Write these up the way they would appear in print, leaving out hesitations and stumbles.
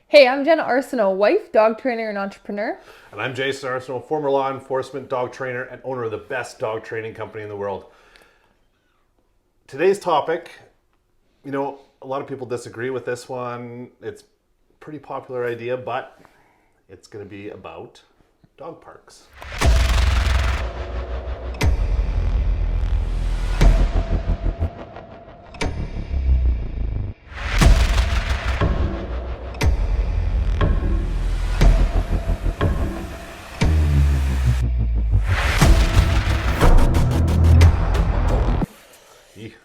Hey, I'm Jenna Arsenault, wife, dog trainer, and entrepreneur. And I'm Jason Arsenal, former law enforcement dog trainer and owner of the best dog training company in the world. Today's topic, a lot of people disagree with this one. It's a pretty popular idea, but it's going to be about dog parks.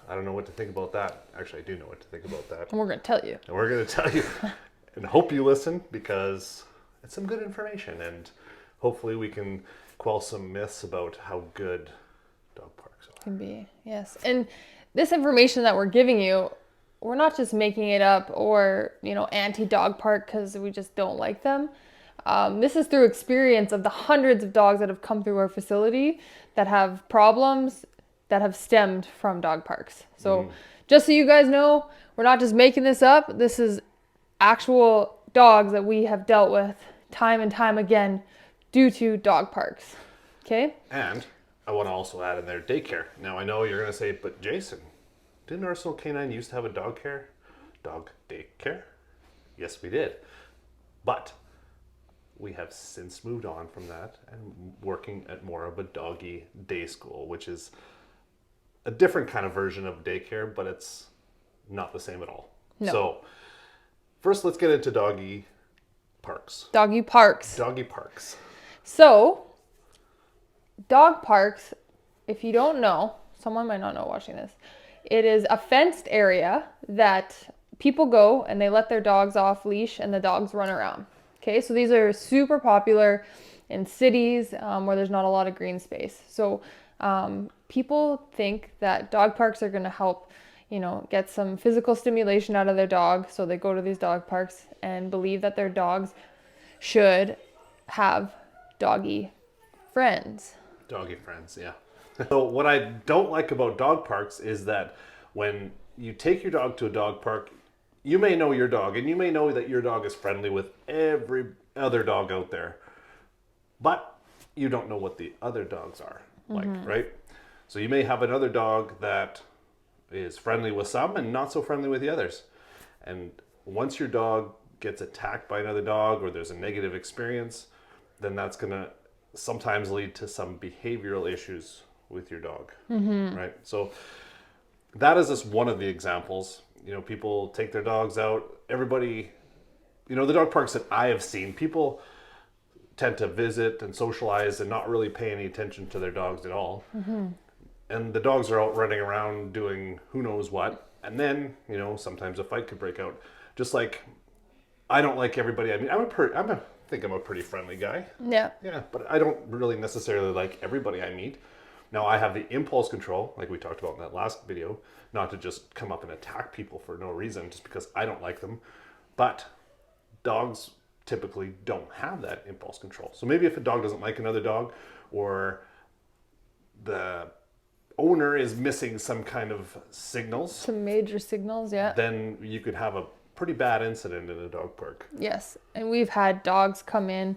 I don't know what to think about that. Actually, I do know what to think about that. And we're going to tell you. And we're going to tell you and hope you listen because it's some good information and hopefully we can quell some myths about how good dog parks are. Can be, yes. And this information that we're giving you, we're not just making it up or, anti-dog park because we just don't like them. This is through experience of the hundreds of dogs that have come through our facility that have problems that have stemmed from dog parks. So just so you guys know, we're not just making this up. This is actual dogs that we have dealt with time and time again due to dog parks. Okay? And I want to also add in there daycare. Now I know you're going to say, but Jason, didn't Arsenal Canine used to have a dog daycare? Yes, we did. But we have since moved on from that and working at more of a doggy day school, which is a different kind of version of daycare, but it's not the same at all. No. So first, let's get into doggy parks. Doggy parks. Doggy parks. So, dog parks, if you don't know, someone might not know watching this, it is a fenced area that people go and they let their dogs off leash and the dogs run around. Okay, so these are super popular in cities where there's not a lot of green space. So people think that dog parks are going to help, get some physical stimulation out of their dog. So they go to these dog parks and believe that their dogs should have doggy friends. Doggy friends, yeah. So what I don't like about dog parks is that when you take your dog to a dog park, you may know your dog and you may know that your dog is friendly with every other dog out there, but you don't know what the other dogs are like, right? So you may have another dog that is friendly with some and not so friendly with the others. And once your dog gets attacked by another dog or there's a negative experience, then that's going to sometimes lead to some behavioral issues with your dog, right? So that is just one of the examples. People take their dogs out. Everybody, the dog parks that I have seen, people tend to visit and socialize and not really pay any attention to their dogs at all. And the dogs are out running around doing who knows what. And then, sometimes a fight could break out. Just like, I don't like everybody. I mean, I think I'm a pretty friendly guy. Yeah. Yeah, but I don't really necessarily like everybody I meet. Now, I have the impulse control, like we talked about in that last video, not to just come up and attack people for no reason, just because I don't like them. But dogs typically don't have that impulse control. So maybe if a dog doesn't like another dog, or the owner is missing some kind of signals, Some major signals, yeah. then you could have a pretty bad incident in a dog park. Yes, and we've had dogs come in.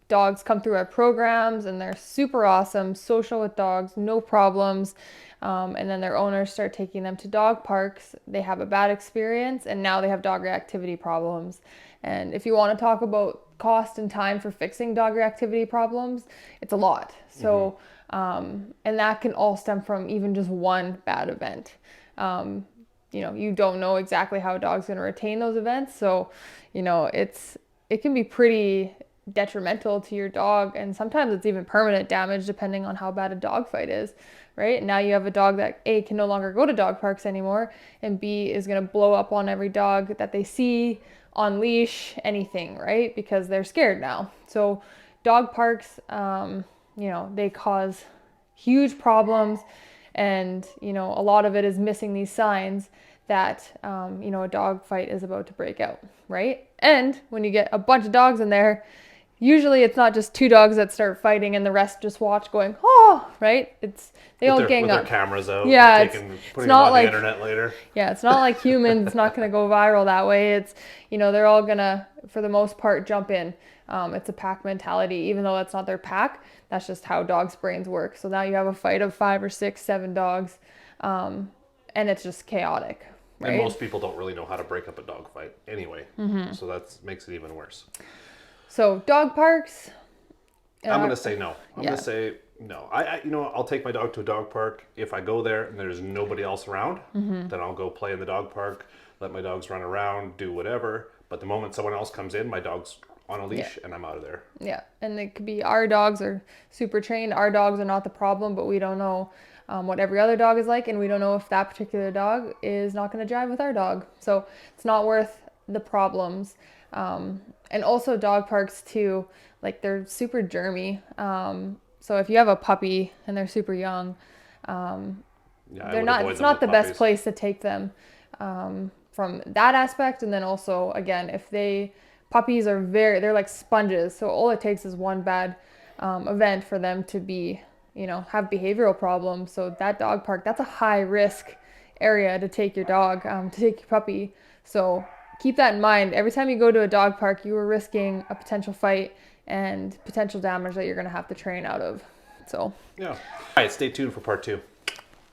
Dogs come through our programs and they're super awesome, social with dogs, no problems. And then their owners start taking them to dog parks. They have a bad experience and now they have dog reactivity problems. And if you want to talk about cost and time for fixing dog reactivity problems, it's a lot. So, and that can all stem from even just one bad event. You don't know exactly how a dog's going to retain those events. So, it can be pretty detrimental to your dog. And sometimes it's even permanent damage depending on how bad a dog fight is, right? Now you have a dog that A, can no longer go to dog parks anymore, and B, is going to blow up on every dog that they see on leash, anything, right? Because they're scared now. So dog parks, they cause huge problems. And, a lot of it is missing these signs that, a dog fight is about to break out, right? And when you get a bunch of dogs in there, usually it's not just two dogs that start fighting and the rest just watch going, oh, right? It's they all gang with their up. cameras out, Yeah, putting them not on the like internet later. yeah, it's not like humans. It's not going to go viral that way. It's they're all gonna for the most part jump in. It's a pack mentality, even though that's not their pack. That's just how dogs' brains work. So now you have a fight of 5 or 6, 7 dogs, and it's just chaotic, And right? most people don't really know how to break up a dog fight anyway. So that makes it even worse. So dog parks. I'm going to say no. I'm Yeah. going to say no. I'll take my dog to a dog park. If I go there and there's nobody else around, then I'll go play in the dog park, let my dogs run around, do whatever. But the moment someone else comes in, my dog's on a leash and I'm out of there. Yeah, and it could be our dogs are super trained. Our dogs are not the problem, but we don't know what every other dog is like, and we don't know if that particular dog is not going to jive with our dog. So it's not worth the problems. And also dog parks too, like they're super germy. So if you have a puppy and they're super young, Yeah, I they're would not. avoid It's them not with the best puppies. place to take them from that aspect. And then also again, if they puppies are they're like sponges. So all it takes is one bad event for them to be have behavioral problems. So that dog park, that's a high risk area to take your dog, to take your puppy. So keep that in mind. Every time you go to a dog park, you are risking a potential fight and potential damage that you're going to have to train out of. So Yeah. All right, stay tuned for part 2.